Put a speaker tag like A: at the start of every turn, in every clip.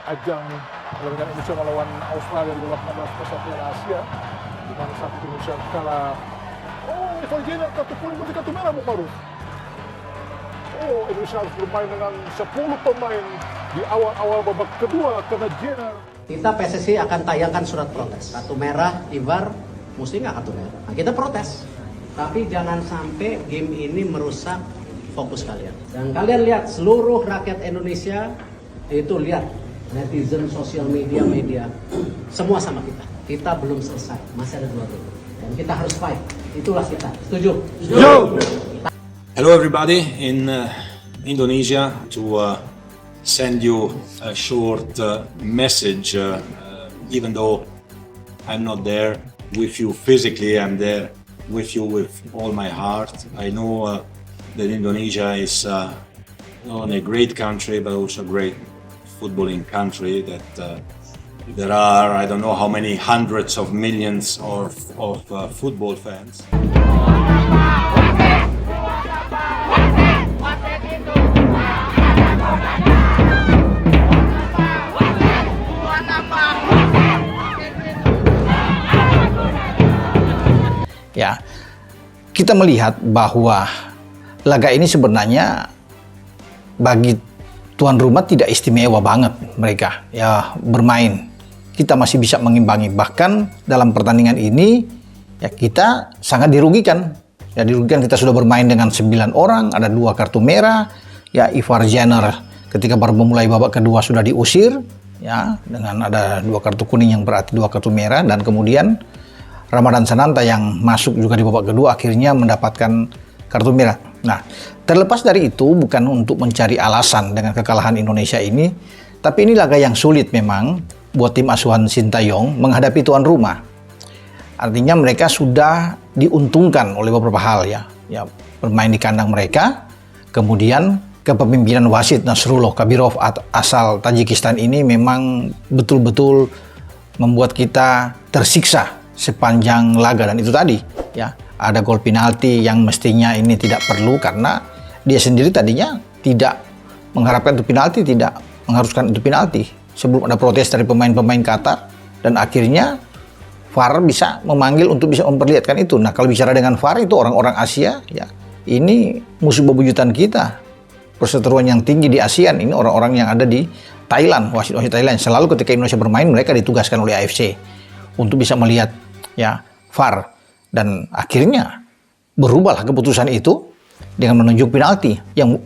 A: ajang pertandingan Indonesia melawan Australia di babak 16 besar Piala Asia, di mana saat itu Indonesia kalah. Oh, Evan Jenner kartu kuning berarti kartu merah, Bung Maruf. Oh, Indonesia harus bermain dengan 10 pemain di awal-awal babak kedua karena Jenner.
B: Kita PSSI akan tayangkan surat protes. Kartu merah, Ivar, mesti nggak kartu merah. Nah, kita protes. Tapi jangan sampai game ini merusak fokus kalian. Dan kalian lihat seluruh rakyat Indonesia itu lihat netizen, sosial media, semua sama kita. Kita belum selesai, masih ada 2 tahun. Dan kita harus fight. Itulah kita. Setuju?
A: Setuju.
C: Hello everybody in Indonesia to send you a short message, even though I'm not there with you physically, I'm there with you with all my heart. I know that Indonesia is not only a great country, but also a great footballing country, that there are, I don't know how many hundreds of millions of football fans.
D: Ya, kita melihat bahwa laga ini sebenarnya bagi tuan rumah tidak istimewa banget mereka ya bermain. Kita masih bisa mengimbangi, bahkan dalam pertandingan ini ya kita sangat dirugikan. Ya dirugikan, kita sudah bermain dengan 9 orang, ada 2 kartu merah. Ya Ivar Jenner ketika baru memulai babak kedua sudah diusir ya dengan ada 2 kartu kuning yang berarti 2 kartu merah, dan kemudian Ramadan Sananta yang masuk juga di babak kedua akhirnya mendapatkan kartu merah. Nah, terlepas dari itu bukan untuk mencari alasan dengan kekalahan Indonesia ini, tapi ini laga yang sulit memang buat tim asuhan Sintayong menghadapi tuan rumah. Artinya mereka sudah diuntungkan oleh beberapa hal ya bermain di kandang mereka, kemudian kepemimpinan wasit Nasrullah Kabirov asal Tajikistan ini memang betul-betul membuat kita tersiksa sepanjang laga, dan itu tadi ya ada gol penalti yang mestinya ini tidak perlu karena dia sendiri tadinya tidak mengharapkan itu penalti, tidak mengharuskan itu penalti sebelum ada protes dari pemain-pemain Qatar, dan akhirnya VAR bisa memanggil untuk bisa memperlihatkan itu. Nah, kalau bicara dengan VAR itu orang-orang Asia ya ini musuh bebuyutan kita, perseteruan yang tinggi di ASEAN ini orang-orang yang ada di Thailand, wasit-wasit Thailand. Selalu ketika Indonesia bermain mereka ditugaskan oleh AFC untuk bisa melihat ya VAR, dan akhirnya berubahlah keputusan itu dengan menunjuk penalti yang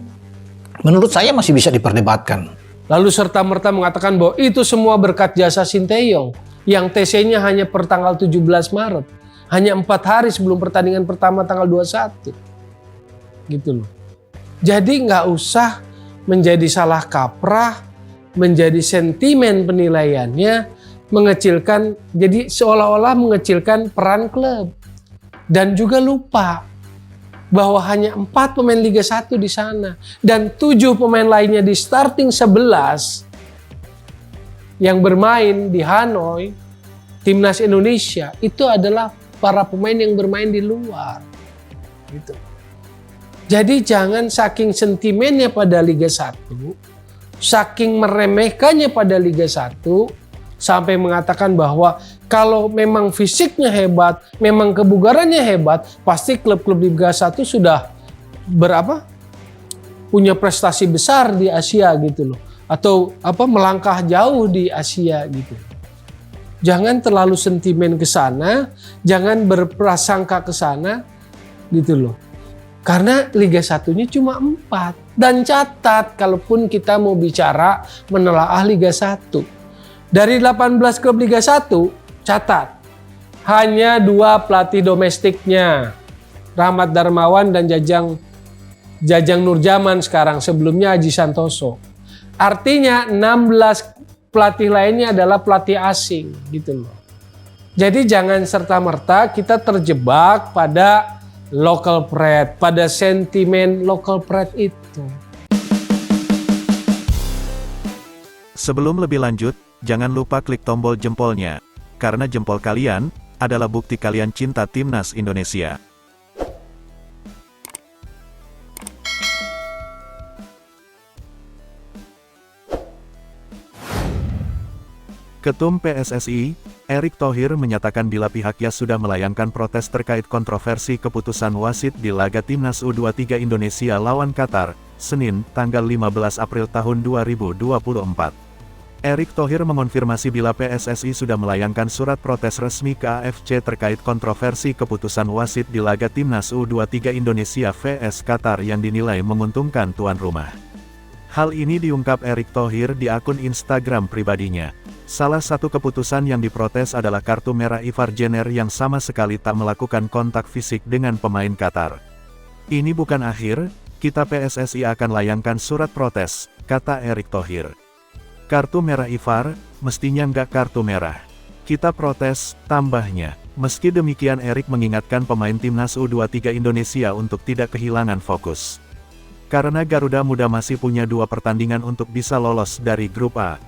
D: menurut saya masih bisa diperdebatkan.
E: Lalu serta-merta mengatakan bahwa itu semua berkat jasa Sinteyong yang TC-nya hanya per tanggal 17 Maret, hanya 4 hari sebelum pertandingan pertama tanggal 21. Gitu loh. Jadi nggak usah menjadi salah kaprah, menjadi sentimen penilaiannya, mengecilkan, jadi seolah-olah mengecilkan peran klub, dan juga lupa bahwa hanya 4 pemain Liga 1 di sana dan 7 pemain lainnya di starting 11 yang bermain di Hanoi timnas Indonesia itu adalah para pemain yang bermain di luar gitu. Jadi jangan saking sentimennya pada Liga 1, saking meremehkannya pada Liga 1, sampai mengatakan bahwa kalau memang fisiknya hebat, memang kebugarannya hebat, pasti klub-klub Liga 1 sudah punya prestasi besar di Asia gitu loh. Atau melangkah jauh di Asia gitu. Jangan terlalu sentimen ke sana, jangan berprasangka ke sana gitu loh. Karena Liga 1-nya cuma 4. Dan catat, kalaupun kita mau bicara menelaah Liga 1, dari 18 klub Liga 1, catat, hanya 2 pelatih domestiknya. Rahmat Darmawan dan Jajang Nurjaman sekarang, sebelumnya Aji Santoso. Artinya 16 pelatih lainnya adalah pelatih asing gitu loh. Jadi jangan serta-merta kita terjebak pada local pride, pada sentimen local pride itu.
F: Sebelum lebih lanjut, jangan lupa klik tombol jempolnya, karena jempol kalian adalah bukti kalian cinta timnas Indonesia. Ketum PSSI, Erick Thohir menyatakan bila pihaknya sudah melayangkan protes terkait kontroversi keputusan wasit di laga Timnas U23 Indonesia lawan Qatar, Senin, tanggal 15 April tahun 2024. Erick Thohir mengonfirmasi bila PSSI sudah melayangkan surat protes resmi ke AFC terkait kontroversi keputusan wasit di laga Timnas U23 Indonesia vs Qatar yang dinilai menguntungkan tuan rumah. Hal ini diungkap Erick Thohir di akun Instagram pribadinya. Salah satu keputusan yang diprotes adalah kartu merah Ivar Jenner yang sama sekali tak melakukan kontak fisik dengan pemain Qatar. Ini bukan akhir, kita PSSI akan layangkan surat protes, kata Erick Thohir. Kartu merah Ivar, mestinya nggak kartu merah. Kita protes, tambahnya. Meski demikian Erick mengingatkan pemain Timnas U23 Indonesia untuk tidak kehilangan fokus. Karena Garuda Muda masih punya 2 pertandingan untuk bisa lolos dari grup A.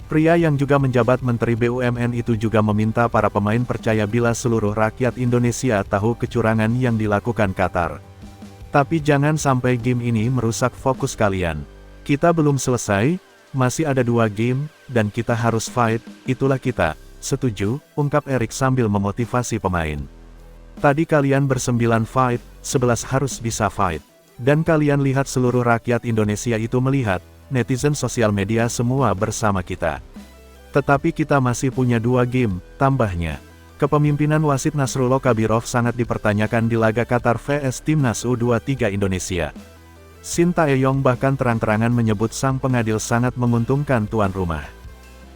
F: Pria yang juga menjabat Menteri BUMN itu juga meminta para pemain percaya bila seluruh rakyat Indonesia tahu kecurangan yang dilakukan Qatar. Tapi jangan sampai game ini merusak fokus kalian. Kita belum selesai, masih ada 2 game, dan kita harus fight, itulah kita. Setuju, ungkap Erick sambil memotivasi pemain. Tadi kalian ber9 fight, 11 harus bisa fight. Dan kalian lihat seluruh rakyat Indonesia itu melihat, netizen sosial media semua bersama kita. Tetapi kita masih punya 2 game, tambahnya. Kepemimpinan wasit Nasrullah Kabirov sangat dipertanyakan di laga Qatar vs Timnas U23 Indonesia. Shin Tae-yong bahkan terang-terangan menyebut sang pengadil sangat menguntungkan tuan rumah.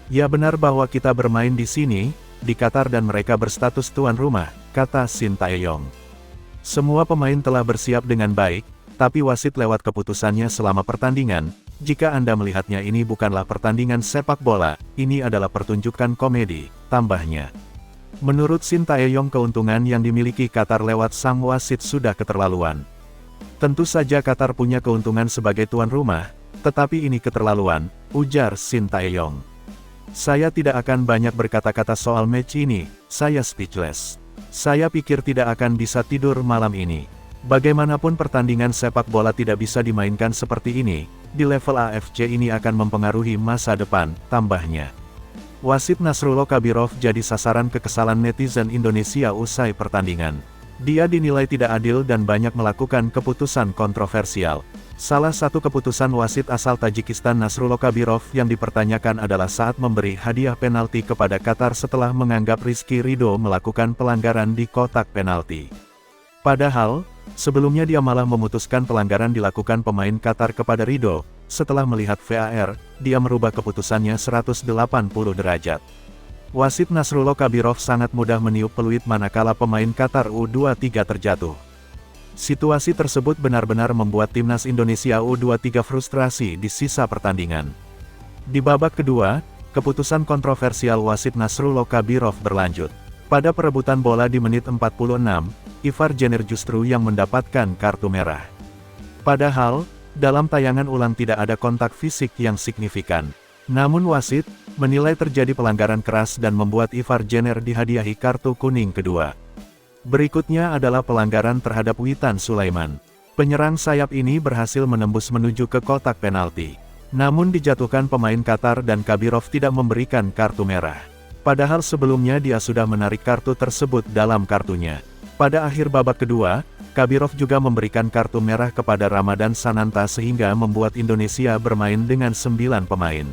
F: Ya benar bahwa kita bermain di sini, di Qatar dan mereka berstatus tuan rumah, kata Shin Tae-yong. Semua pemain telah bersiap dengan baik, tapi wasit lewat keputusannya selama pertandingan. Jika Anda melihatnya ini bukanlah pertandingan sepak bola, ini adalah pertunjukan komedi, tambahnya. Menurut Shin Tae-yong keuntungan yang dimiliki Qatar lewat sang wasit sudah keterlaluan. Tentu saja Qatar punya keuntungan sebagai tuan rumah, tetapi ini keterlaluan, ujar Shin Tae-yong. Saya tidak akan banyak berkata-kata soal match ini, saya speechless. Saya pikir tidak akan bisa tidur malam ini. Bagaimanapun pertandingan sepak bola tidak bisa dimainkan seperti ini, di level AFC ini akan mempengaruhi masa depan, tambahnya. Wasit Nasrullah Kabirov jadi sasaran kekesalan netizen Indonesia usai pertandingan. Dia dinilai tidak adil dan banyak melakukan keputusan kontroversial. Salah satu keputusan wasit asal Tajikistan Nasrullah Kabirov yang dipertanyakan adalah saat memberi hadiah penalti kepada Qatar setelah menganggap Rizky Ridho melakukan pelanggaran di kotak penalti. Padahal, sebelumnya dia malah memutuskan pelanggaran dilakukan pemain Qatar kepada Ridho. Setelah melihat VAR, dia merubah keputusannya 180 derajat. Wasit Nasrullah Kabirov sangat mudah meniup peluit manakala pemain Qatar U23 terjatuh. Situasi tersebut benar-benar membuat timnas Indonesia U23 frustrasi di sisa pertandingan. Di babak kedua, keputusan kontroversial wasit Nasrullah Kabirov berlanjut. Pada perebutan bola di menit 46, Ivar Jenner justru yang mendapatkan kartu merah. Padahal, dalam tayangan ulang tidak ada kontak fisik yang signifikan. Namun wasit menilai terjadi pelanggaran keras dan membuat Ivar Jenner dihadiahi kartu kuning kedua. Berikutnya adalah pelanggaran terhadap Witan Sulaiman. Penyerang sayap ini berhasil menembus menuju ke kotak penalti. Namun dijatuhkan pemain Qatar dan Kabirov tidak memberikan kartu merah. Padahal sebelumnya dia sudah menarik kartu tersebut dalam kartunya. Pada akhir babak kedua, Kabirov juga memberikan kartu merah kepada Ramadan Sananta sehingga membuat Indonesia bermain dengan 9 pemain.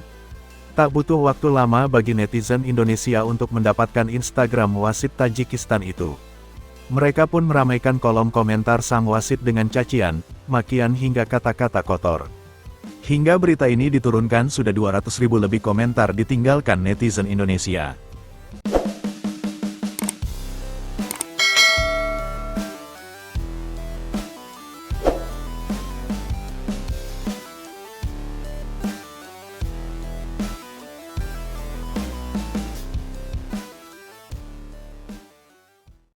F: Tak butuh waktu lama bagi netizen Indonesia untuk mendapatkan Instagram wasit Tajikistan itu. Mereka pun meramaikan kolom komentar sang wasit dengan cacian, makian hingga kata-kata kotor. Hingga berita ini diturunkan sudah 200.000 lebih komentar ditinggalkan netizen Indonesia.